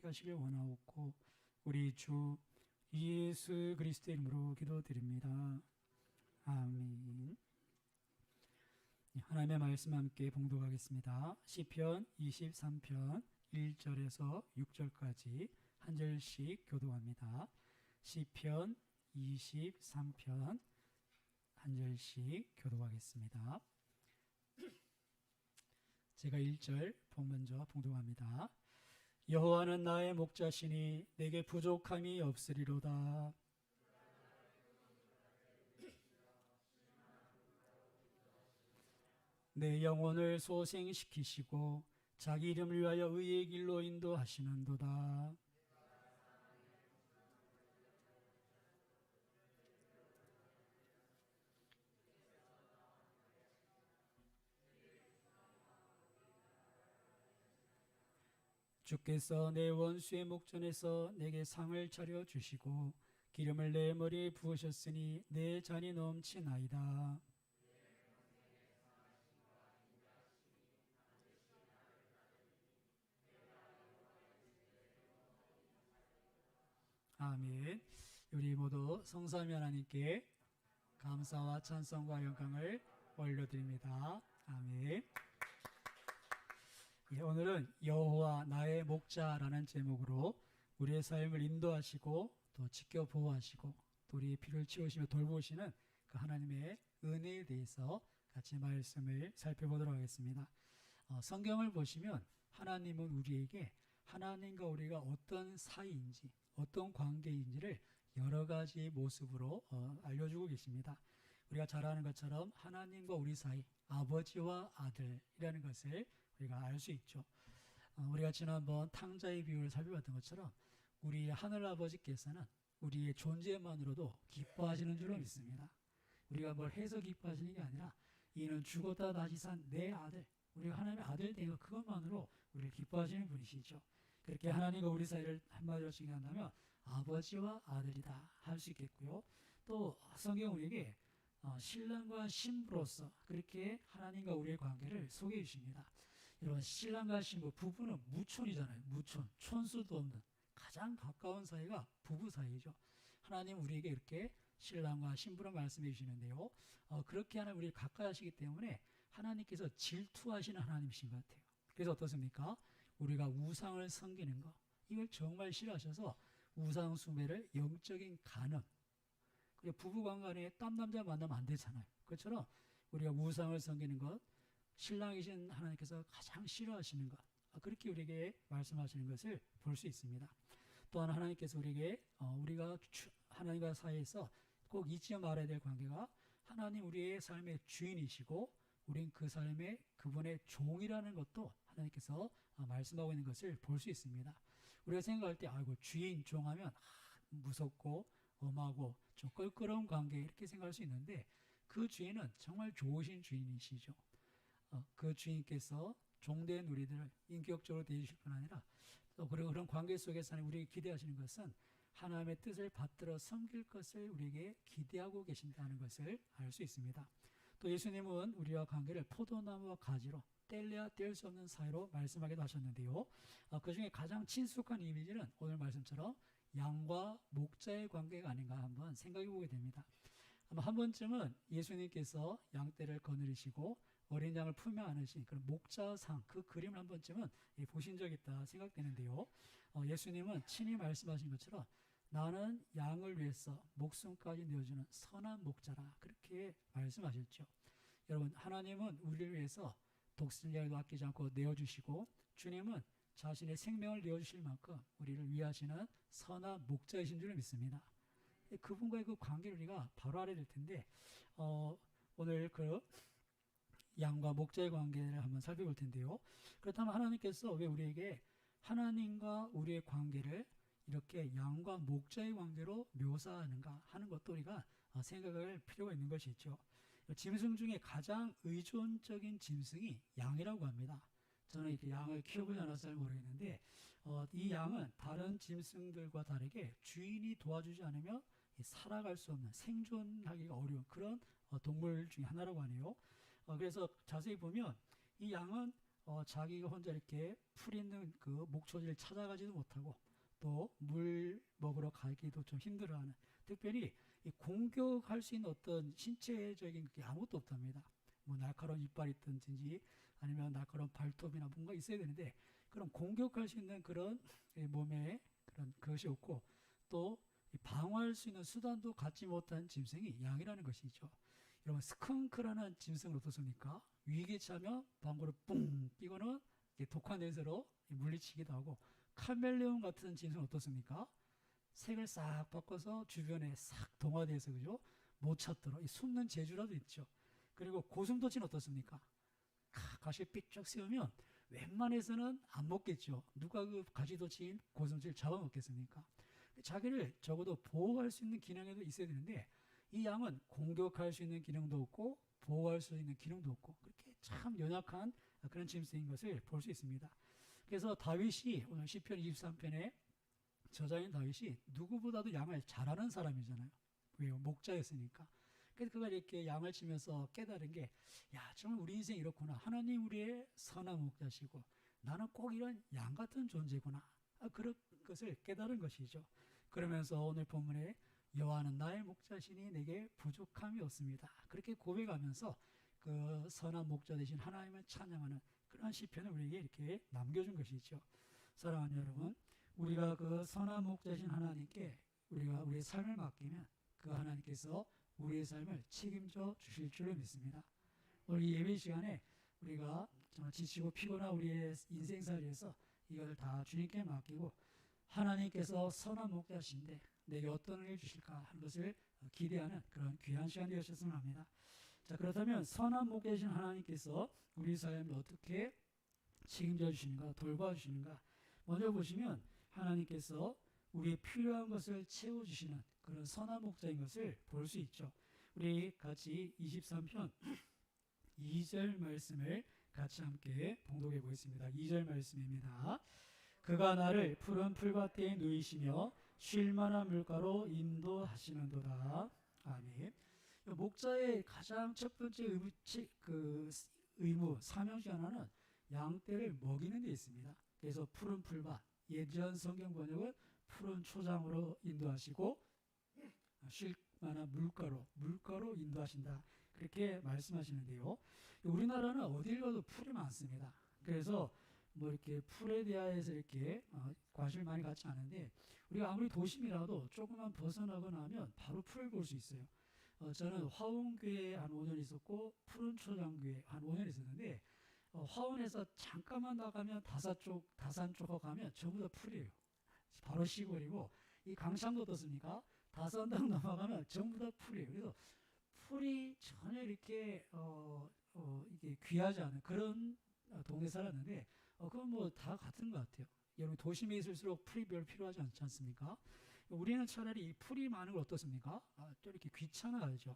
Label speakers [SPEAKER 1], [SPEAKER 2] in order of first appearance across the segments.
[SPEAKER 1] 하시길 원하옵고 우리 주 예수 그리스도의 이름으로 기도드립니다. 아멘. 하나님의 말씀 함께 봉독하겠습니다. 시편 23편 1절에서 6절까지 한 절씩 교독합니다. 시편 23편 한 절씩 교독하겠습니다. 제가 1절 먼저 봉독합니다. 여호와는 나의 목자시니 내게 부족함이 없으리로다. 내 영혼을 소생시키시고 자기 이름을 위하여 의의 길로 인도하시는도다. 주께서 내 원수의 목전에서 내게 상을 차려 주시고 기름을 내 머리에 부으셨으니 내 잔이 넘치나이다. 아멘. 우리 모두 성삼위 하나님께 감사와 찬송과 영광을 올려드립니다. 아멘. 오늘은 여호와 나의 목자라는 제목으로 우리의 삶을 인도하시고 또 지켜 보호하시고 또 우리의 필요를 채우시며 돌보시는 그 하나님의 은혜에 대해서 같이 말씀을 살펴보도록 하겠습니다. 성경을 보시면 하나님은 우리에게 하나님과 우리가 어떤 사이인지 어떤 관계인지를 여러 가지 모습으로 알려주고 계십니다. 우리가 잘 아는 것처럼 하나님과 우리 사이 아버지와 아들이라는 것을 우리가 알 수 있죠. 우리가 지난번 탕자의 비유를 살펴봤던 것처럼 우리 하늘아버지께서는 우리의 존재만으로도 기뻐하시는 줄로 믿습니다. 우리가 뭘 해서 기뻐하시는 게 아니라 이는 죽었다 다시 산 내 아들, 우리가 하나님의 아들 되고 그것만으로 우리를 기뻐하시는 분이시죠. 그렇게 하나님과 우리 사이를 한마디로 정의한다면 아버지와 아들이다 할 수 있겠고요. 또 성경 우리에게 신랑과 신부로서 그렇게 하나님과 우리의 관계를 소개해 주십니다. 여러분, 신랑과 신부, 부부는 무촌이잖아요. 무촌, 촌수도 없는 가장 가까운 사이가 부부 사이죠. 하나님 우리에게 이렇게 신랑과 신부로 말씀해 주시는데요. 그렇게 하나님 우리를 가까이 하시기 때문에 하나님께서 질투하시는 하나님이신 것 같아요. 그래서 어떻습니까? 우리가 우상을 섬기는 거, 이걸 정말 싫어하셔서 우상 숭배를 영적인 간음, 그리고 부부관계에 딴남자 만나면 안 되잖아요. 그것처럼 우리가 우상을 섬기는 것, 신랑이신 하나님께서 가장 싫어하시는 것, 그렇게 우리에게 말씀하시는 것을 볼 수 있습니다. 또한 하나님께서 우리에게 우리가 하나님과 사이에서 꼭 잊지 말아야 될 관계가 하나님 우리의 삶의 주인이시고 우린 그 삶의 그분의 종이라는 것도 하나님께서 말씀하고 있는 것을 볼 수 있습니다. 우리가 생각할 때 아이고 주인 종하면 무섭고 엄하고 좀 껄끄러운 관계 이렇게 생각할 수 있는데 그 주인은 정말 좋으신 주인이시죠. 그 주인께서 종된 우리들을 인격적으로 대해주실 뿐 아니라 또 그리고 그런 관계 속에서 우리에게 기대하시는 것은 하나님의 뜻을 받들어 섬길 것을 우리에게 기대하고 계신다는 것을 알 수 있습니다. 또 예수님은 우리와 관계를 포도나무와 가지로 뗄래야 뗄 수 없는 사이로 말씀하기도 하셨는데요. 그 중에 가장 친숙한 이미지는 오늘 말씀처럼 양과 목자의 관계가 아닌가 한번 생각해 보게 됩니다. 아마 한 번쯤은 예수님께서 양떼를 거느리시고 어린 양을 품에 안으신 그런 목자상 그 그림을 한 번쯤은 보신 적이 있다 생각되는데요. 예수님은 친히 말씀하신 것처럼 나는 양을 위해서 목숨까지 내어주는 선한 목자라 그렇게 말씀하셨죠. 여러분, 하나님은 우리를 위해서 독생자도 아끼지 않고 내어주시고 주님은 자신의 생명을 내어주실 만큼 우리를 위하시는 선한 목자이신 줄 믿습니다. 그분과의 그 관계를 우리가 바로 알아야 될 텐데 오늘 그 양과 목자의 관계를 한번 살펴볼 텐데요. 그렇다면 하나님께서 왜 우리에게 하나님과 우리의 관계를 이렇게 양과 목자의 관계로 묘사하는가 하는 것도 우리가 생각할 필요가 있는 것이 있죠. 짐승 중에 가장 의존적인 짐승이 양이라고 합니다. 저는 이렇게 양을 키워보지 않아서 잘 모르겠는데 이 양은 다른 짐승들과 다르게 주인이 도와주지 않으면 살아갈 수 없는 생존하기가 어려운 그런 동물 중에 하나라고 하네요. 그래서 자세히 보면 이 양은 자기가 혼자 이렇게 풀 있는 그 목초지를 찾아가지도 못하고 또 물 먹으러 가기도 좀 힘들어하는, 특별히 이 공격할 수 있는 어떤 신체적인 게 아무것도 없답니다. 뭐 날카로운 이빨이 있든지 아니면 날카로운 발톱이나 뭔가 있어야 되는데 그런 공격할 수 있는 그런 몸에 그런 것이 없고 또 방어할 수 있는 수단도 갖지 못한 짐승이 양이라는 것이죠. 여러분 스컹크라는 짐승은 어떻습니까? 위기에 처하면 방구를 뿡 끼고는 독한 냄새로 물리치기도 하고, 카멜레온 같은 짐승은 어떻습니까? 색을 싹 바꿔서 주변에 싹 동화돼서 그죠? 못 찾도록 이 숨는 재주라도 있죠. 그리고 고슴도치는 어떻습니까? 가시 삐쭉 세우면 웬만해서는 안 먹겠죠. 누가 그 가시도치인 고슴도치를 잡아먹겠습니까? 자기를 적어도 보호할 수 있는 기능에도 있어야 되는데 이 양은 공격할 수 있는 기능도 없고 보호할 수 있는 기능도 없고 그렇게 참 연약한 그런 짐승인 것을 볼 수 있습니다. 그래서 다윗이 오늘 시편 23편에 저자인 다윗이 누구보다도 양을 잘하는 사람이잖아요. 왜요? 목자였으니까. 그래서 그가 이렇게 양을 치면서 깨달은 게, 야, 정말 우리 인생 이렇구나. 하나님 우리의 선한 목자시고 나는 꼭 이런 양 같은 존재구나. 그런 것을 깨달은 것이죠. 그러면서 오늘 본문에 여호와는 나의 목자시니 내게 부족함이 없습니다. 그렇게 고백하면서 그 선한 목자 되신 하나님을 찬양하는 그런 시편을 우리에게 이렇게 남겨준 것이죠. 사랑하는 여러분, 우리가 그 선한 목자신 하나님께 우리가 우리의 삶을 맡기면 그 하나님께서 우리의 삶을 책임져 주실 줄로 믿습니다. 오늘 예배 시간에 우리가 정말 지치고 피곤한 우리의 인생살이에서 이것을 다 주님께 맡기고 하나님께서 선한 목자신데 내게 어떤 은혜를 주실까 하는 것을 기대하는 그런 귀한 시간이 되셨으면 합니다. 자, 그렇다면 선한 목자신 하나님께서 우리 삶을 어떻게 책임져 주시는가, 돌봐주시는가. 먼저 보시면 하나님께서 우리의 필요한 것을 채워주시는 그런 선한 목자인 것을 볼 수 있죠. 우리 같이 23편 2절 말씀을 같이 함께 봉독해 보겠습니다. 2절 말씀입니다. 그가 나를 푸른 풀밭에 누이시며 쉴 만한 물가로 인도하시는도다. 아멘. 목자의 가장 첫 번째 의무, 사명 중 하나는 양떼를 먹이는 데 있습니다. 그래서 푸른 풀밭, 예전 성경 번역은 푸른 초장으로 인도하시고 쉴 만한 물가로 인도하신다. 그렇게 말씀하시는데요. 우리나라는 어딜 가도 풀이 많습니다. 그래서 뭐 이렇게 풀에 대해서 이렇게 관심을 많이 갖지 않은데 우리가 아무리 도심이라도 조금만 벗어나거나 하면 바로 풀을 볼 수 있어요. 저는 화원교회에 한 5년 있었고 푸른 초장교회 한 5년 있었는데 화원에서 잠깐만 나가면 다산 쪽 가면 전부 다 풀이에요. 바로 시골이고 이 강창도 어떻습니까? 다산당 넘어가면 전부 다 풀이에요. 그래서 풀이 전혀 이렇게 이게 귀하지 않은 그런 동네 살았는데 그건 뭐 다 같은 것 같아요. 여러분 도심에 있을수록 풀이 별 필요하지 않지 않습니까? 우리는 차라리 이 풀이 많은 걸 어떻습니까? 또 이렇게 귀찮아하죠.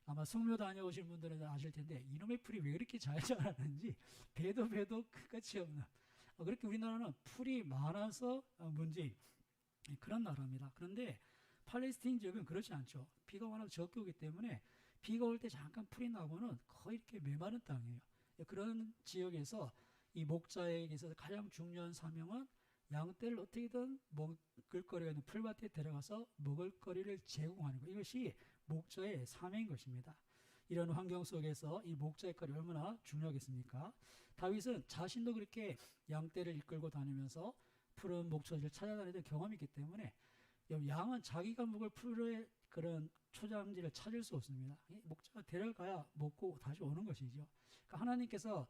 [SPEAKER 1] 아마 성묘 다녀오신 분들은 아실 텐데 이놈의 풀이 왜 그렇게 잘 자라는지 배도 끝이 없는 그렇게 우리나라는 풀이 많아서 문제인 그런 나라입니다. 그런데 팔레스타인 지역은 그렇지 않죠. 비가 워낙 적게 오기 때문에 비가 올 때 잠깐 풀이 나고는 거의 이렇게 메마른 땅이에요. 그런 지역에서 이 목자에게 있어서 가장 중요한 사명은 양떼를 어떻게든 먹을거리가 있는 풀밭에 데려가서 먹을거리를 제공하는 것. 이것이 목자의 사명인 것입니다. 이런 환경 속에서 이 목자의 역할이 얼마나 중요하겠습니까? 다윗은 자신도 그렇게 양떼를 이끌고 다니면서 푸른 목초지를 찾아다니던 경험이 있기 때문에 양은 자기가 먹을 풀의 그런 초장지를 찾을 수 없습니다. 목자가 데려가야 먹고 다시 오는 것이죠. 그러니까 하나님께서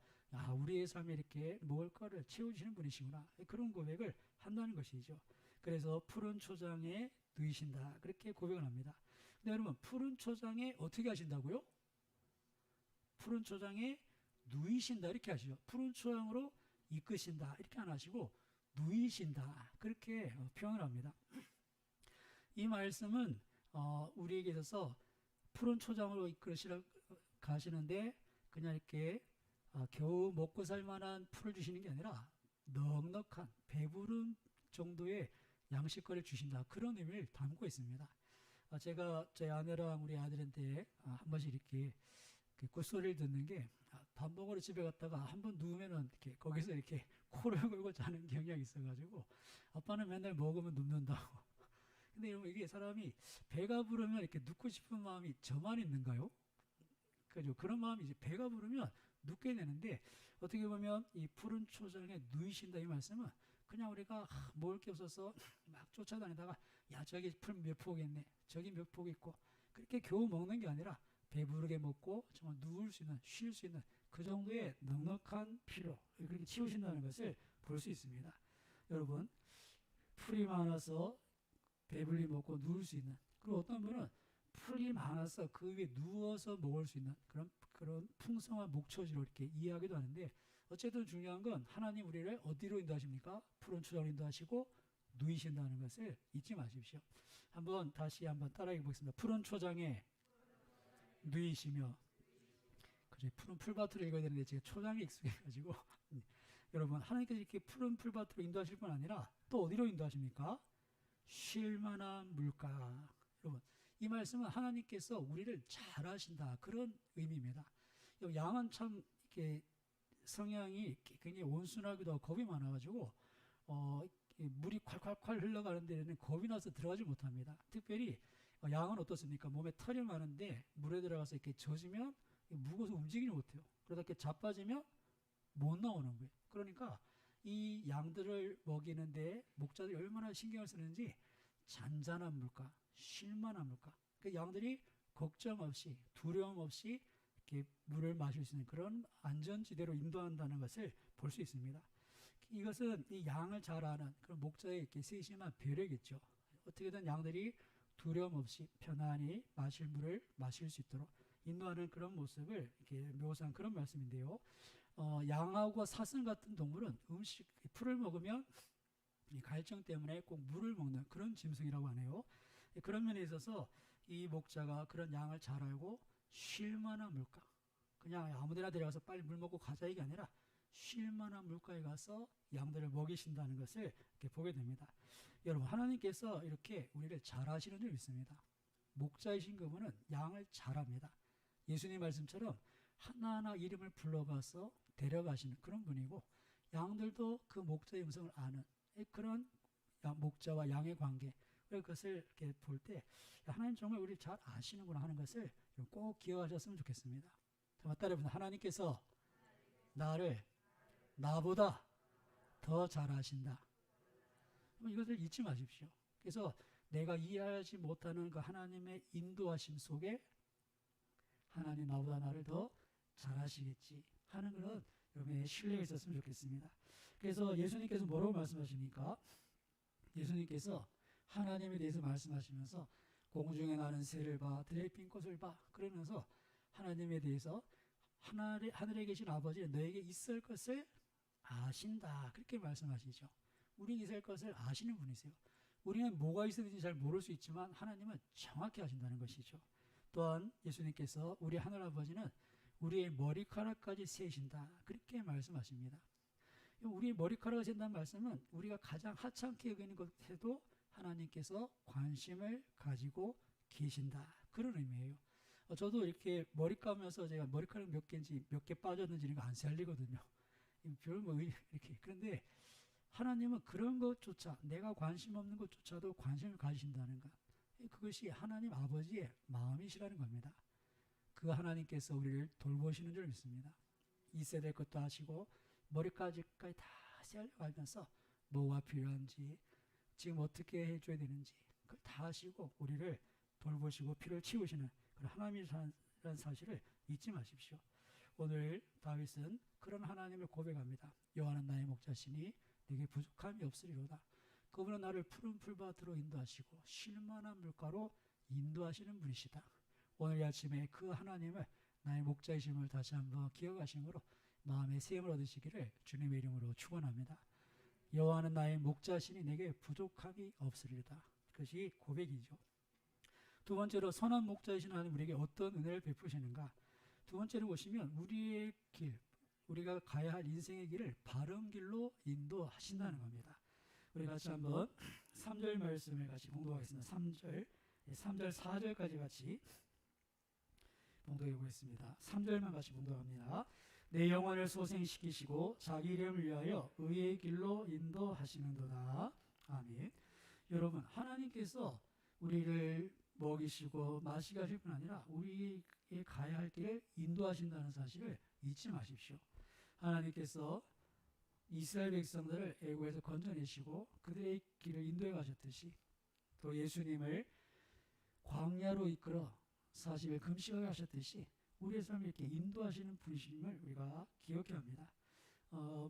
[SPEAKER 1] 우리의 삶에 이렇게 먹을 거를 채워주시는 분이시구나. 그런 고백을 한다는 것이죠. 그래서 푸른 초장에 누이신다. 그렇게 고백을 합니다. 근데 여러분 푸른 초장에 어떻게 하신다고요? 푸른 초장에 누이신다 이렇게 하시죠. 푸른 초장으로 이끄신다 이렇게 안 하시고 누이신다 그렇게 표현을 합니다. 이 말씀은 우리에게 있어서 푸른 초장으로 이끌으시러 가시는데 그냥 이렇게 겨우 먹고 살 만한 풀을 주시는 게 아니라 넉넉한 배부른 정도의 양식거리를 주신다. 그런 의미를 담고 있습니다. 제가 제 아내랑 우리 아들한테 한 번씩 이렇게 꿀소리를 듣는 게 밥 먹으러 집에 갔다가 한번 누우면은 이렇게 거기서 이렇게 코를 골고 자는 경향이 있어가지고 아빠는 맨날 먹으면 눕는다고. 근데 여러분 이게 사람이 배가 부르면 이렇게 눕고 싶은 마음이 저만 있는가요? 그죠? 그런 마음이 이제 배가 부르면 눕게 되는데 어떻게 보면 이 푸른 초장에 누이신다 이 말씀은 그냥 우리가 먹을 게 없어서 막 쫓아다니다가 야 저기 풀 몇 폭 있네 저기 몇 폭 있고 그렇게 겨우 먹는 게 아니라 배부르게 먹고 정말 누울 수 있는 쉴 수 있는 그 정도의 넉넉한 피로 그렇게 치우신다는 것을 볼 수 있습니다. 여러분 풀이 많아서 배불리 먹고 누울 수 있는 그리고 어떤 분은 풀이 많아서 그 위에 누워서 먹을 수 있는 그런 풍성한 목초지로 이렇게 이해하기도 하는데 어쨌든 중요한 건 하나님 우리를 어디로 인도하십니까? 푸른 초장으로 인도하시고 누이신다는 것을 잊지 마십시오. 다시 한번 따라해 보겠습니다. 푸른 초장에 누이시며 그죠? 푸른 풀밭으로 읽어야 되는데 제가 초장에 익숙해가지고 여러분 하나님께서 이렇게 푸른 풀밭으로 인도하실 뿐 아니라 또 어디로 인도하십니까? 쉴 만한 물가. 여러분 이 말씀은 하나님께서 우리를 잘 아신다 그런 의미입니다. 양은 참 이렇게 성향이 굉장히 온순하기도 하고 겁이 많아가지고 물이 콸콸콸 흘러가는 데는 겁이 나서 들어가지 못합니다. 특별히 양은 어떻습니까? 몸에 털이 많은데 물에 들어가서 이렇게 젖으면 무거워서 움직이지 못해요. 그러다 이렇게 자빠지면 못 나오는 거예요. 그러니까 이 양들을 먹이는데 목자들이 얼마나 신경을 쓰는지 잔잔한 물가, 쉴만한 물가. 그 양들이 걱정 없이 두려움 없이 이렇게 물을 마실 수 있는 그런 안전지대로 인도한다는 것을 볼 수 있습니다. 이것은 이 양을 잘 아는 그런 목자의 이렇게 세심한 배려겠죠. 어떻게든 양들이 두려움 없이 편안히 마실 물을 마실 수 있도록 인도하는 그런 모습을 이렇게 묘사한 그런 말씀인데요. 양하고 사슴 같은 동물은 풀을 먹으면 이 갈증 때문에 꼭 물을 먹는 그런 짐승이라고 하네요. 그런 면에 있어서 이 목자가 그런 양을 잘 알고 쉴만한 물가 그냥 아무데나 데려가서 빨리 물 먹고 가자 이게 아니라 쉴만한 물가에 가서 양들을 먹이신다는 것을 이렇게 보게 됩니다. 여러분 하나님께서 이렇게 우리를 잘 아시는 줄 믿습니다. 목자이신 그분은 양을 잘 압니다. 예수님 말씀처럼 하나하나 이름을 불러가서 데려가시는 그런 분이고 양들도 그 목자의 음성을 아는 그런 목자와 양의 관계 그것을 이렇게 볼 때 하나님 정말 우리를 잘 아시는구나 하는 것을 꼭 기억하셨으면 좋겠습니다. 따라해보세요. 하나님께서 나를 나보다 더 잘 아신다. 이것을 잊지 마십시오. 그래서 내가 이해하지 못하는 그 하나님의 인도하심 속에 하나님 나보다 나를 더 잘 아시겠지 하는 그런 여러분의 신뢰가 있었으면 좋겠습니다. 그래서 예수님께서 뭐라고 말씀하십니까? 예수님께서 하나님에 대해서 말씀하시면서 공중에 나는 새를 봐 들에 핀 꽃을 봐 그러면서 하나님에 대해서 하늘에 계신 아버지 너에게 있을 것을 아신다 그렇게 말씀하시죠. 우리는 있을 것을 아시는 분이세요. 우리는 뭐가 있었는지 잘 모를 수 있지만 하나님은 정확히 아신다는 것이죠. 또한 예수님께서 우리 하늘아버지는 우리의 머리카락까지 세신다 그렇게 말씀하십니다. 우리의 머리카락을 센다는 말씀은 우리가 가장 하찮게 여기는 것에도 하나님께서 관심을 가지고 계신다 그런 의미예요. 저도 이렇게 머리 감으면서 제가 머리카락 몇 개인지 몇 개 빠졌는지 이런 거 안 살리거든요. 별 뭐 이렇게 그런데 하나님은 그런 것조차 내가 관심 없는 것조차도 관심을 가지신다는 것 그것이 하나님 아버지의 마음이시라는 겁니다. 그 하나님께서 우리를 돌보시는 줄 믿습니다. 있어야 될 것도 하시고 머리까지까지 다 세려가면서 뭐가 필요한지 지금 어떻게 해줘야 되는지 그걸 다 하시고 우리를 돌보시고 피를 치우시는 그런 하나님이라는 사실을 잊지 마십시오. 오늘 다윗은 그런 하나님을 고백합니다. 여호와는 나의 목자시니 내게 부족함이 없으리로다. 그분은 나를 푸른 풀밭으로 인도하시고 쉴만한 물가로 인도하시는 분이시다. 오늘 아침에 그 하나님을 나의 목자이심을 다시 한번 기억하심으로 마음의 세움을 얻으시기를 주님의 이름으로 축원합니다. 여호와는 나의 목자시니 내게 부족함이 없으리로다. 그것이 고백이죠. 두 번째로 선한 목자이신 하나님 우리에게 어떤 은혜를 베푸시는가. 두 번째로 보시면 우리의 길 우리가 가야 할 인생의 길을 바른 길로 인도하신다는 겁니다. 우리 같이 한번 3절 말씀을 같이 봉독하겠습니다. 3절 4절까지 같이 봉독해 보겠습니다. 3절만 같이 봉독합니다. 내 영혼을 소생시키시고 자기 이름을 위하여 의의 길로 인도하시는도다. 아멘. 여러분, 하나님께서 우리를 먹이시고 마시게 하실 뿐 아니라 우리의 가야 할 길을 인도하신다는 사실을 잊지 마십시오. 하나님께서 이스라엘 백성들을 애굽에서 건져내시고 그들의 길을 인도해 가셨듯이 또 예수님을 광야로 이끌어 40일 금식하게 하셨듯이 우리의 삶을 이렇게 인도하시는 분이심을 우리가 기억해야 합니다.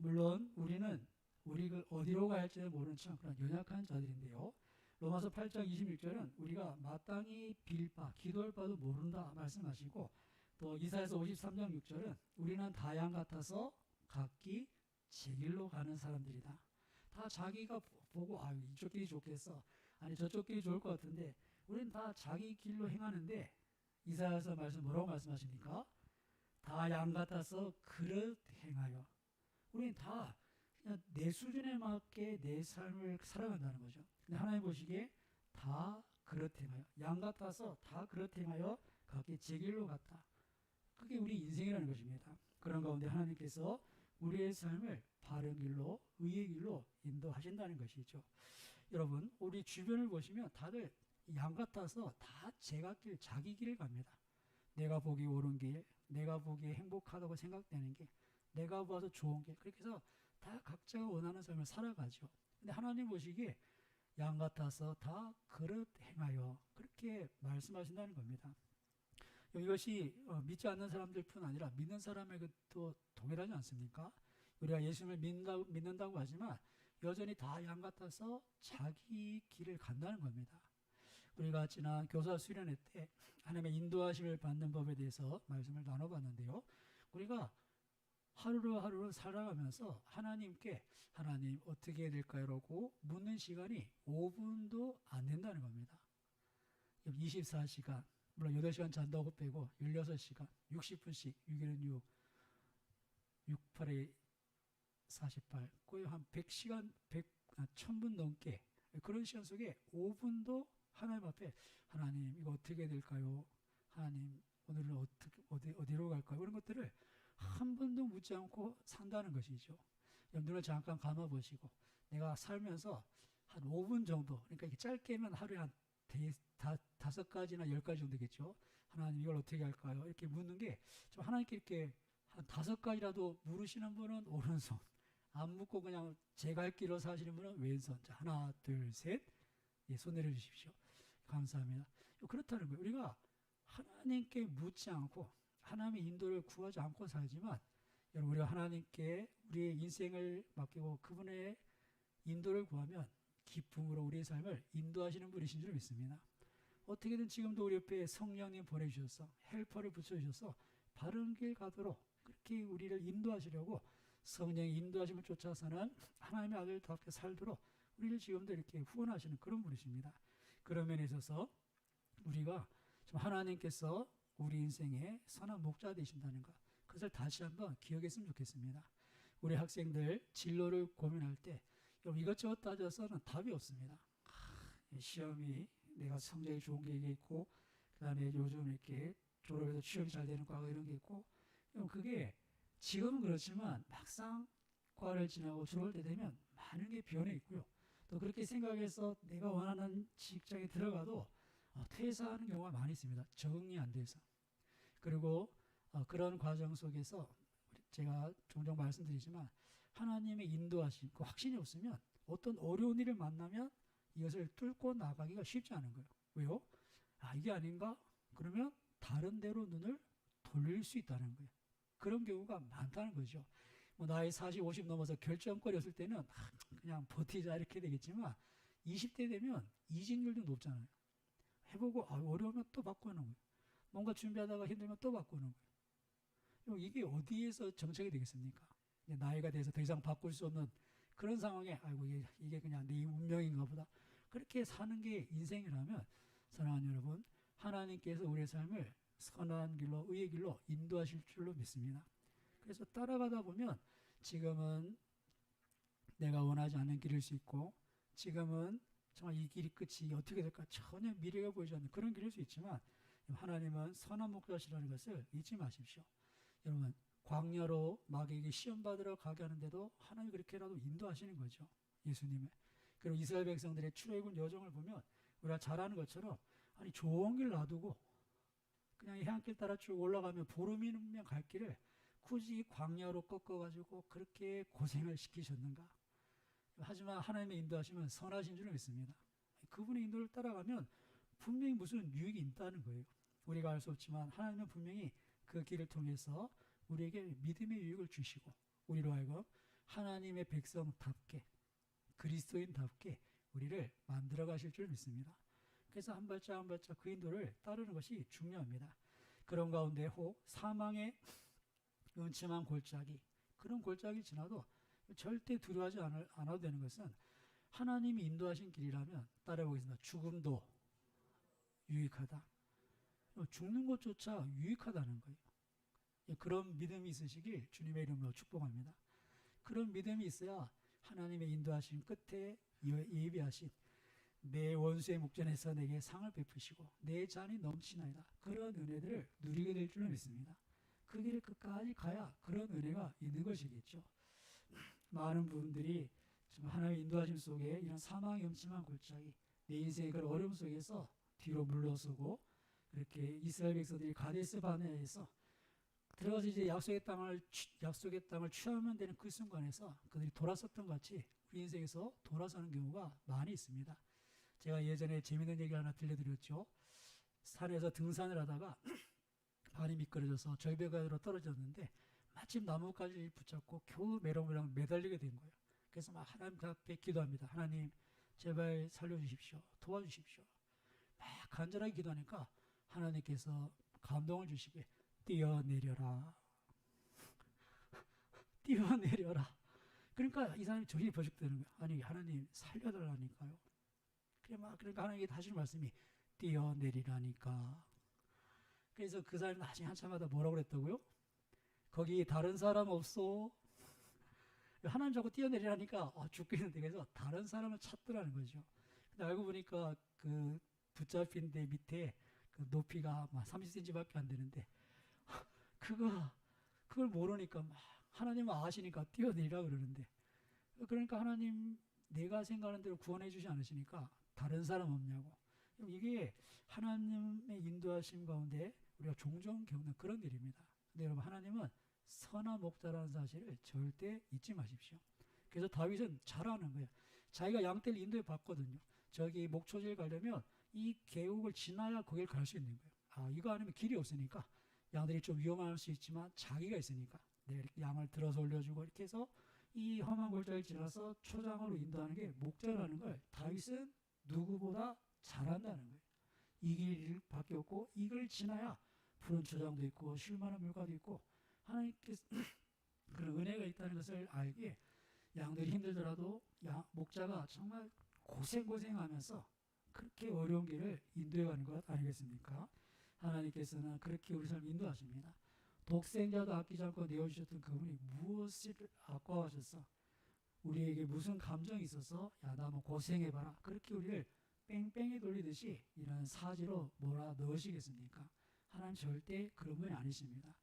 [SPEAKER 1] 물론 우리는 우리가 어디로 가야 할지는 모르는 참 그런 연약한 자들인데요. 로마서 8장 26절은 우리가 마땅히 빌 바, 기도할 바도 모른다 말씀하시고 또 이사야서 53장 6절은 우리는 다 양 같아서 각기 제 길로 가는 사람들이다. 다 자기가 보고 이쪽 길이 좋겠어. 아니 저쪽 길이 좋을 것 같은데 우리는 다 자기 길로 행하는데 이사야서 말씀 뭐라고 말씀하십니까? 다 양 같아서 그릇 행하여. 우리는 다 그냥 내 수준에 맞게 내 삶을 살아간다는 거죠. 근데 하나님 보시기에 다 그릇 행하여. 양 같아서 다 그릇 행하여 각기 제 길로 갔다. 그게 우리 인생이라는 것입니다. 그런 가운데 하나님께서 우리의 삶을 바른 길로, 의의 길로 인도하신다는 것이죠. 여러분, 우리 주변을 보시면 다들 양 같아서 다 제갓길, 자기 길을 갑니다. 내가 보기 옳은 길, 내가 보기에 행복하다고 생각되는 길, 내가 봐도 좋은 길. 그렇게 해서 다 각자가 원하는 삶을 살아가죠. 근데 하나님 보시기에 양 같아서 다 그릇 행하여 그렇게 말씀하신다는 겁니다. 이것이 믿지 않는 사람들뿐 아니라 믿는 사람에게도 동일하지 않습니까? 우리가 예수님을 믿는다고 하지만 여전히 다 양 같아서 자기 길을 간다는 겁니다. 우리가 지난 교사 수련회 때 하나님의 인도하심을 받는 법에 대해서 말씀을 나눠봤는데요. 우리가 하루하루 살아가면서 하나님께 하나님 어떻게 해야 될까요? 라고 묻는 시간이 5분도 안 된다는 겁니다. 24시간, 물론 8시간 잔다고 빼고 16시간, 60분씩, 6일은 6, 68에 48, 거의 한 100시간, 1000분 넘게 그런 시간 속에 5분도 하나님 앞에 하나님 이거 어떻게 해야 될까요? 하나님 오늘은 어디로 갈까요? 이런 것들을 한 번도 묻지 않고 산다는 것이죠. 눈을 잠깐 감아보시고 내가 살면서 한 5분 정도, 그러니까 짧게는 하루에 한 5가지나 10가지 정도 되겠죠. 하나님 이걸 어떻게 할까요? 이렇게 묻는 게 좀 하나님께 이렇게 한 5가지라도 물으시는 분은 오른손, 안 묻고 그냥 제 갈 길로 사시는 분은 왼손. 자, 하나, 둘, 셋. 예, 손 내려주십시오. 감사합니다. 그렇다는 거예요. 우리가 하나님께 묻지 않고 하나님의 인도를 구하지 않고 살지만 여러분 우리가 하나님께 우리의 인생을 맡기고 그분의 인도를 구하면 기쁨으로 우리의 삶을 인도하시는 분이신 줄 믿습니다. 어떻게든 지금도 우리 옆에 성령님 보내주셔서 헬퍼를 붙여주셔서 바른 길 가도록 그렇게 우리를 인도하시려고 성령의 인도하심을 쫓아서는 하나님의 아들답게 살도록 우리를 지금도 이렇게 후원하시는 그런 분이십니다. 그런 면에 있어서 우리가 좀 하나님께서 우리 인생의 선한 목자 되신다는 것, 그것을 다시 한번 기억했으면 좋겠습니다. 우리 학생들 진로를 고민할 때 이것저것 따져서는 답이 없습니다. 시험이 내가 성적이 좋은 게 있고 그 다음에 요즘 이렇게 졸업해서 취업이 잘 되는 과가 이런 게 있고 그게 지금은 그렇지만 막상 과를 지나고 졸업할 때 되면 많은 게 변해 있고요. 또 그렇게 생각해서 내가 원하는 직장에 들어가도 퇴사하는 경우가 많이 있습니다. 적응이 안 돼서. 그리고 그런 과정 속에서 제가 종종 말씀드리지만 하나님의 인도하심, 그 확신이 없으면 어떤 어려운 일을 만나면 이것을 뚫고 나가기가 쉽지 않은 거예요. 왜요? 이게 아닌가? 그러면 다른 데로 눈을 돌릴 수 있다는 거예요. 그런 경우가 많다는 거죠. 나이 40, 50 넘어서 결정거리 없을 때는 그냥 버티자 이렇게 되겠지만 20대 되면 이직률도 높잖아요. 해보고 어려우면 또 바꾸는 거예요. 뭔가 준비하다가 힘들면 또 바꾸는 거예요. 이게 어디에서 정착이 되겠습니까? 나이가 돼서 더 이상 바꿀 수 없는 그런 상황에 이게 그냥 내 운명인가 보다. 그렇게 사는 게 인생이라면 사랑하는 여러분, 하나님께서 우리의 삶을 선한 길로, 의의 길로 인도하실 줄로 믿습니다. 그래서 따라가다 보면 지금은 내가 원하지 않는 길일 수 있고 지금은 정말 이 길이 끝이 어떻게 될까 전혀 미래가 보이지 않는 그런 길일 수 있지만 하나님은 선한 목자시라는 것을 잊지 마십시오. 여러분 광야로 마귀에게 시험 받으러 가게 하는데도 하나님 그렇게라도 인도하시는 거죠. 예수님을. 그리고 이스라엘 백성들의 출애굽 여정을 보면 우리가 잘 아는 것처럼 아니 좋은 길 놔두고 그냥 해안길 따라 쭉 올라가면 보름이면 갈 길을 굳이 광야로 꺾어가지고 그렇게 고생을 시키셨는가. 하지만 하나님의 인도하시면 선하신 줄 믿습니다. 그분의 인도를 따라가면 분명히 무슨 유익이 있다는 거예요. 우리가 알 수 없지만 하나님은 분명히 그 길을 통해서 우리에게 믿음의 유익을 주시고 우리로 하여금 하나님의 백성답게 그리스도인답게 우리를 만들어 가실 줄 믿습니다. 그래서 한 발짝 한 발짝 그 인도를 따르는 것이 중요합니다. 그런 가운데 혹 사망의 음침한 골짜기, 그런 골짜기 지나도 절대 두려워하지 않아도 되는 것은 하나님이 인도하신 길이라면 따라해보겠습니다. 죽음도 유익하다. 죽는 것조차 유익하다는 거예요. 그런 믿음이 있으시길 주님의 이름으로 축복합니다. 그런 믿음이 있어야 하나님의 인도하신 끝에 예비하신 내 원수의 목전에서 내게 상을 베푸시고 내 잔이 넘치나이다. 그런 은혜들을 누리게 될 줄 믿습니다. 그 길을 끝까지 가야 그런 은혜가 있는 것이겠죠. 많은 분들이 지금 하나님의 인도하심 속에 이런 사망의 음침한 골짜기, 내 인생의 그런 어려움 속에서 뒤로 물러서고 이렇게 이스라엘 백성들이 가데스 바네아에서 들어가서 이제 약속의 땅을 취하면 되는 그 순간에서 그들이 돌아섰던 것 같이 우리 인생에서 돌아서는 경우가 많이 있습니다. 제가 예전에 재미있는 얘기 하나 들려드렸죠. 산에서 등산을 하다가 발이 미끄러져서 절벽으로 떨어졌는데 마침 나뭇가지를 붙잡고 겨우 메롱메롱 매달리게 된 거예요. 그래서 막 하나님 앞에 기도합니다. 하나님 제발 살려주십시오. 도와주십시오. 막 간절하게 기도하니까 하나님께서 감동을 주시게 뛰어내려라. 뛰어내려라. 그러니까 이 사람이 정신이 버쩍 드는 거예요. 아니 하나님 살려달라니까요. 그러니까 하나님께 하시는 말씀이 뛰어내리라니까. 그래서 그 사람이 나중에 한참 하다 뭐라고 그랬다고요? 거기 다른 사람 없어? 하나님 자꾸 뛰어내리라니까 죽겠는데 그래서 다른 사람을 찾더라는 거죠. 근데 알고 보니까 그 붙잡힌 데 밑에 그 높이가 막 30cm밖에 안 되는데 그걸 모르니까 막 하나님은 아시니까 뛰어내리라 그러는데 그러니까 하나님 내가 생각하는 대로 구원해 주지 않으시니까 다른 사람 없냐고. 이게 하나님의 인도하심 가운데 우리가 종종 겪는 그런 일입니다. 근데 여러분 하나님은 선한 목자라는 사실을 절대 잊지 마십시오. 그래서 다윗은 잘 아는 거예요. 자기가 양떼를 인도해 봤거든요. 저기 목초지를 가려면 이 계곡을 지나야 거길 갈 수 있는 거예요. 이거 아니면 길이 없으니까 양들이 좀 위험할 수 있지만 자기가 있으니까 내가 이렇게 양을 들어서 올려주고 이렇게 해서 이 험한 골짜기를 지나서 초장으로 인도하는 게 목자라는 걸 다윗은 누구보다 잘한다는 거예요. 이 길밖에 없고 이걸 지나야 푸른 초장도 있고 쉴만한 물가도 있고 하나님께서 그런 은혜가 있다는 것을 알기에 양들이 힘들더라도 목자가 정말 고생하면서 그렇게 어려운 길을 인도해가는 것 아니겠습니까? 하나님께서는 그렇게 우리 삶을 인도하십니다. 독생자도 아끼지 않고 내어주셨던 그분이 무엇을 아까워하셨어? 우리에게 무슨 감정이 있어서 야 나 뭐 고생해봐라 그렇게 우리를 뺑뺑이 돌리듯이 이런 사지로 몰아 넣으시겠습니까? 하나님 절대 그런 분이 아니십니다.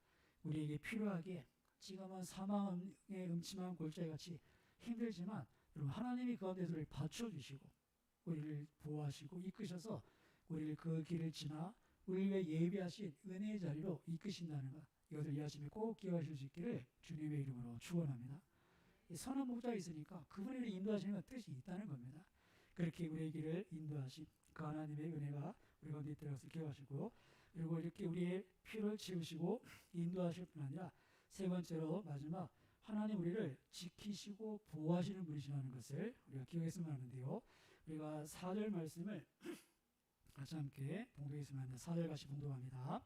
[SPEAKER 1] 우리에게 필요하게 지금은 사망의 음침한 골짜기 같이 힘들지만 여러분 하나님이 그 가운데서 우리를 받쳐주시고 우리를 보호하시고 이끄셔서 우리를 그 길을 지나 우리를 예비하신 은혜의 자리로 이끄신다는 것, 이것을 이 아침에 꼭 기억하실 수 있기를 주님의 이름으로 축원합니다. 선한 목자가 있으니까 그분을 인도하시는 뜻이 있다는 겁니다. 그렇게 우리의 길을 인도하신 그 하나님의 은혜가 우리 가운데 있다는 것을 기억하시고 그리고 이렇게 우리의 피를 채우시고 인도하실 뿐 아니라 세 번째로 마지막 하나님 우리를 지키시고 보호하시는 분이시라는 것을 우리가 기억했으면 하는데요. 우리가 4절 말씀을 같이 함께 봉독했으면 합니다. 4절 같이 봉독합니다.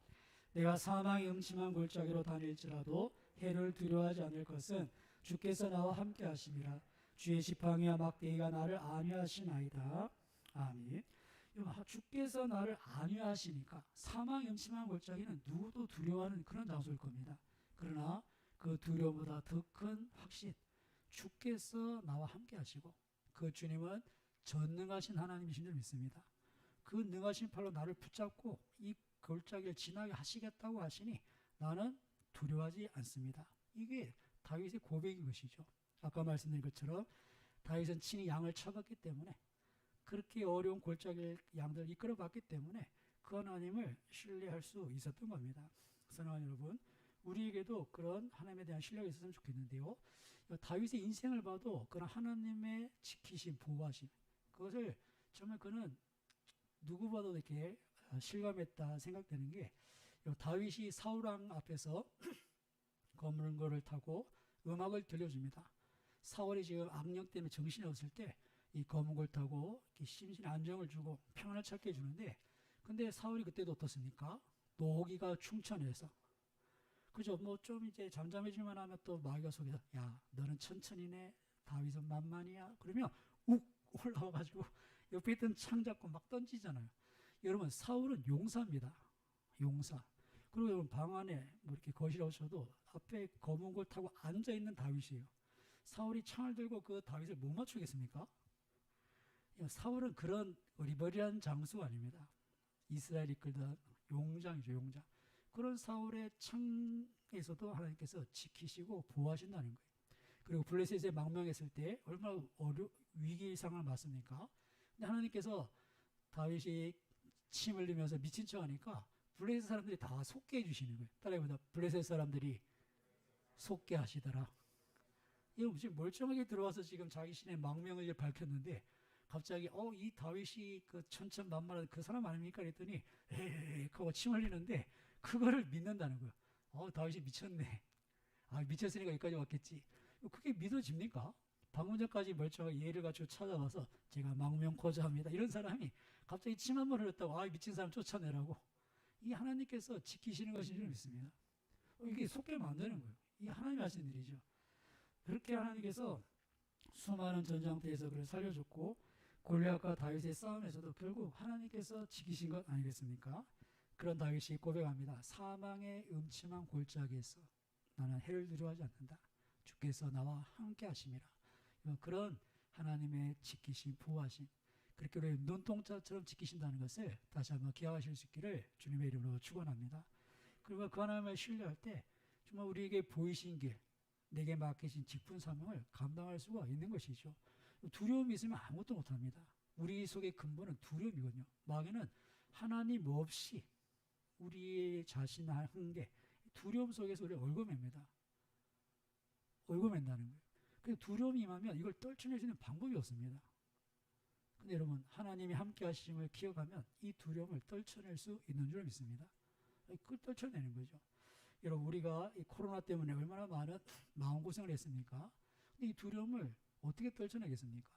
[SPEAKER 1] 내가 사망의 음침한 골짜기로 다닐지라도 해를 두려워하지 않을 것은 주께서 나와 함께 하심이라. 주의 지팡이와 막대기가 나를 안위하시나이다. 아멘. 주께서 나를 안위하시니까 사망의 음침한 골짜기는 누구도 두려워하는 그런 장소일 겁니다. 그러나 그 두려움보다 더 큰 확신, 주께서 나와 함께 하시고 그 주님은 전능하신 하나님이신 줄 믿습니다. 그 능하신 팔로 나를 붙잡고 이 골짜기를 지나게 하시겠다고 하시니 나는 두려워하지 않습니다. 이게 다윗의 고백인 것이죠. 아까 말씀드린 것처럼 다윗은 친히 양을 쳐봤기 때문에, 그렇게 어려운 골짜기 양들을 이끌어봤기 때문에 그 하나님을 신뢰할 수 있었던 겁니다. 사랑하는 여러분, 우리에게도 그런 하나님에 대한 신뢰가 있었으면 좋겠는데요. 다윗의 인생을 봐도 그런 하나님의 지키심, 보호하심, 그것을 정말 그는 누구보다도 이렇게 실감했다 생각되는 게, 다윗이 사울왕 앞에서 검은 거를 타고 음악을 들려줍니다. 사울이 지금 악령 때문에 정신이 없을 때 이 검은 걸 타고 심신에 안정을 주고 평안을 찾게 해주는데, 근데 사울이 그때도 어떻습니까? 노기가 충천해서, 그죠? 뭐 좀 이제 잠잠해질만 하면 또 마귀가 속에서, 야, 너는 천천히네, 다윗은 만만이야. 그러면 욱 올라와가지고 옆에 있던 창 잡고 막 던지잖아요. 여러분, 사울은 용사입니다. 용사. 그리고 여러분, 방 안에 뭐 이렇게 거실에 오셔도 앞에 검은 걸 타고 앉아있는 다윗이에요. 사울이 창을 들고 그 다윗을 못 맞추겠습니까? 사울은 그런 어리버리한 장수가 아닙니다. 이스라엘이 이끌던 용장이죠, 용장. 그런 사울의 창에서도 하나님께서 지키시고 보호하신다는 거예요. 그리고 블레셋에 망명했을 때 얼마나 위기 상황을 맞습니까? 근데 하나님께서 다윗이 침 흘리면서 미친 척 하니까 블레셋 사람들이 다 속게 해주시는 거예요. 따라해보자. 블레셋 사람들이 속게 하시더라. 이거 지금 멀쩡하게 들어와서 지금 자기 신의 망명을 밝혔는데, 갑자기 이 다윗이 그 천천만만한 그 사람 아닙니까? 그랬더니 에이 하고 침 흘리는데, 그거를 믿는다는 거예요. 다윗이 미쳤네. 미쳤으니까 여기까지 왔겠지. 그게 믿어집니까? 방금 전까지 멀쩡하게 예를 갖추고 찾아와서 제가 망명코자 합니다, 이런 사람이 갑자기 침 한 번 흘렸다고 미친 사람 쫓아내라고. 이 하나님께서 지키시는 것인 줄 믿습니다. 이게 속게 만드는 거예요. 이 하나님이 하신 일이죠. 그렇게 하나님께서 수많은 전장터에서 그를 살려줬고, 골리앗과 다윗의 싸움에서도 결국 하나님께서 지키신 것 아니겠습니까? 그런 다윗이 고백합니다. 사망의 음침한 골짜기에서 나는 해를 두려워하지 않는다. 주께서 나와 함께 하심이라. 그런 하나님의 지키심, 보호하심, 그렇게 우리 눈동자처럼 지키신다는 것을 다시 한번 기억하실 수 있기를 주님의 이름으로 축원합니다. 그리고 그 하나님을 신뢰할 때 정말 우리에게 보이신 길, 내게 맡기신 직분 사명을 감당할 수가 있는 것이죠. 두려움이 있으면 아무것도 못합니다. 우리 속의 근본은 두려움이거든요. 마귀는 하나님 없이 우리 자신을 한 게 두려움 속에서 우리를 얽어맵니다. 얽어맨다는 거예요. 그래서 두려움이 임하면 이걸 떨쳐낼 수 있는 방법이 없습니다. 근데 여러분, 하나님이 함께 하심을 기억하면 이 두려움을 떨쳐낼 수 있는 줄 믿습니다. 그걸 떨쳐내는 거죠. 여러분, 우리가 이 코로나 때문에 얼마나 많은 마음고생을 했습니까? 근데 이 두려움을 어떻게 떨쳐내겠습니까?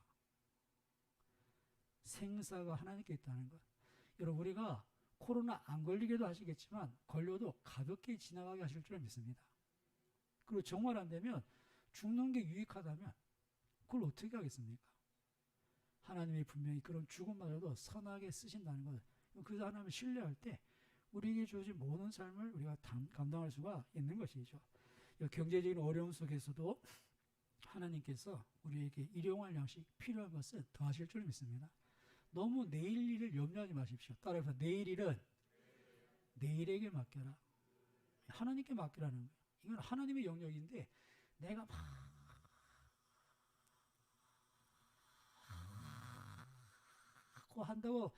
[SPEAKER 1] 생사가 하나님께 있다는 것. 여러분, 우리가 코로나 안 걸리게도 하시겠지만 걸려도 가볍게 지나가게 하실 줄 믿습니다. 그리고 정말 안 되면 죽는 게 유익하다면 그걸 어떻게 하겠습니까? 하나님이 분명히 그런 죽음마저도 선하게 쓰신다는 것. 그래서 하나님을 신뢰할 때 우리에게 주어진 모든 삶을 우리가 감당할 수가 있는 것이죠. 경제적인 어려움 속에서도 하나님께서 우리에게 일용할 양식, 필요한 것을 더하실 줄 믿습니다. 너무 내일 일을 염려하지 마십시오. 따라서 내일 일은 내일에게 맡겨라. 하나님께 맡기라는 거예요. 이건 하나님의 영역인데 내가 막 한다고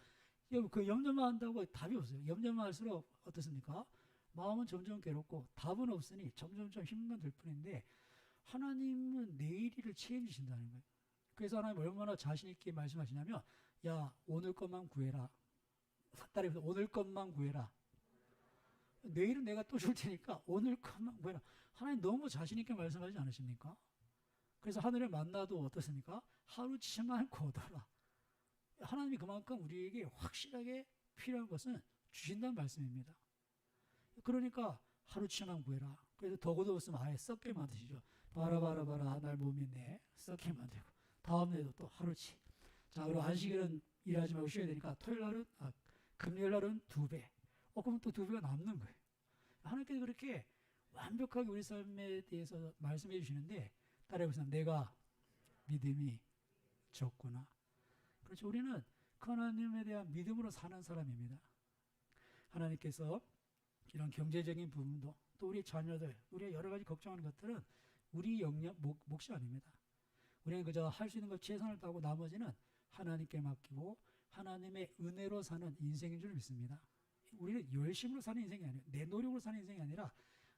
[SPEAKER 1] 그 염려만 한다고 답이 없어요. 염려만 할수록 어떻습니까? 마음은 점점 괴롭고 답은 없으니 점점점 힘만 들 뿐인데, 하나님은 내일 일을 책임지신다는 거예요. 그래서 하나님 얼마나 자신 있게 말씀하시냐면, 야, 오늘 것만 구해라. 따라해서 오늘 것만 구해라. 내일은 내가 또 줄 테니까 오늘 것만 구해라. 하나님 너무 자신 있게 말씀하지 않으십니까? 그래서 하늘을 만나도 어떻습니까? 하루치만 거둬라. 하나님이 그만큼 우리에게 확실하게 필요한 것은 주신다는 말씀입니다. 그러니까 하루치만 구해라. 그래서 더고도 없으면 아예 썩게 만드시죠. 봐라 날 못 믿네. 썩게 만들고 다음날에도 또 하루치. 자, 그리고 안식일은 일하지 말고 쉬어야 되니까 금요일 날은 2배. 그럼 또 2배가 남는 거예요. 하나님께서 그렇게 완벽하게 우리 삶에 대해서 말씀해 주시는데, 따라해보세요. 내가 믿음이 적구나. 그렇죠. 우리는 그 하나님에 대한 믿음으로 사는 사람입니다. 하나님께서 이런 경제적인 부분도 또 우리 자녀들, 우리가 여러 가지 걱정하는 것들은 우리 역량, 몫이 아닙니다. 우리는 그저 할 수 있는 걸 최선을 다하고 나머지는 하나님께 맡기고 하나님의 은혜로 사는 인생인 줄 믿습니다. 우리는 열심으로 사는 인생이 아니에요. 내 노력으로 사는 인생이 아니라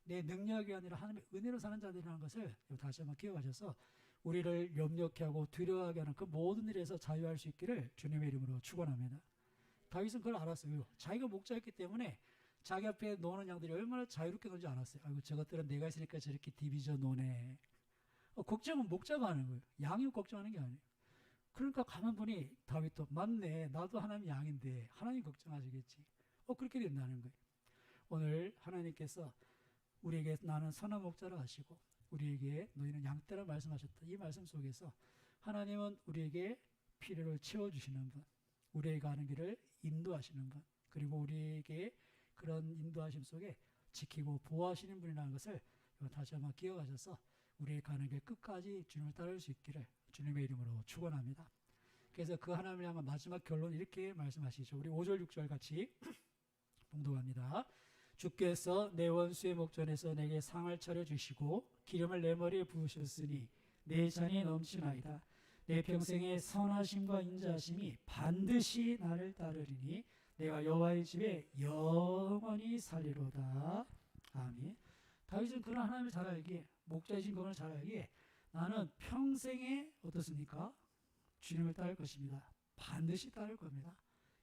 [SPEAKER 1] 내 능력이 아니라 하나님의 은혜로 사는 자들이라는 것을 다시 한번 기억하셔서 우리를 염려케 하고 두려워하게 하는 그 모든 일에서 자유할 수 있기를 주님의 이름으로 축원합니다. 다윗은 그걸 알았어요. 자기가 목자였기 때문에 자기 앞에 노는 양들이 얼마나 자유롭게 놀지 않았어요. 아이고 저것들은 내가 있으니까 저렇게 디비전 노네. 걱정은 목자가 하는 거예요. 양이 걱정하는 게 아니에요. 그러니까 가만 보니 다윗도 맞네. 나도 하나님 양인데 하나님 걱정하시겠지. 그렇게 된다는 거예요. 오늘 하나님께서 우리에게 나는 선한 목자라 하시고 우리에게 너희는 양떼라 말씀하셨다. 이 말씀 속에서 하나님은 우리에게 필요를 채워주시는 분, 우리에게 가는 길을 인도하시는 분, 그리고 우리에게 그런 인도하심 속에 지키고 보호하시는 분이라는 것을 다시 한번 기억하셔서 우리의 가는 길 끝까지 주님을 따를 수 있기를 주님의 이름으로 축원합니다. 그래서 그 하나님을 향한 마지막 결론 이렇게 말씀하시죠. 우리 5절 6절 같이 봉독합니다. 주께서 내 원수의 목전에서 내게 상을 차려주시고 기름을 내 머리에 부으셨으니 내 잔이 넘치나이다. 내 평생의 선하심과 인자하심이 반드시 나를 따르리니 내가 여호와의 집에 영원히 살리로다. 아멘. 다윗은 그런 하나님을 잘 알기에 목자이신 그분을 잘 알기에 나는 평생에 어떻습니까? 주님을 따를 것입니다. 반드시 따를 겁니다.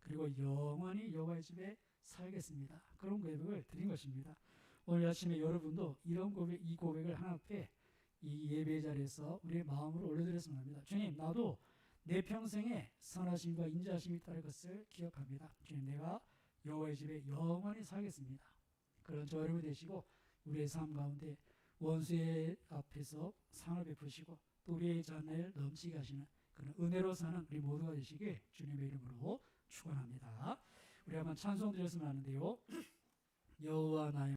[SPEAKER 1] 그리고 영원히 여호와의 집에 살겠습니다. 그런 고백을 드린 것입니다. 오늘 아침에 여러분도 이런 이 고백을 하나님 앞에 이 예배 자리에서 우리의 마음으로 올려드렸으면 합니다. 주님, 나도 내 평생에 선하심과 인자하심이 따를 것을 기억합니다. 주님, 내가 여호와의 집에 영원히 살겠습니다. 그런 저 여러분 되시고 우리의 삶 가운데 원수의 앞에서 상을 베푸시고 또 우리의 잔을 넘치게 하시는 그런 은혜로 사는 우리 모두가 되시길 주님의 이름으로 축원합니다. 우리 한번 찬송 드렸으면 하는데요.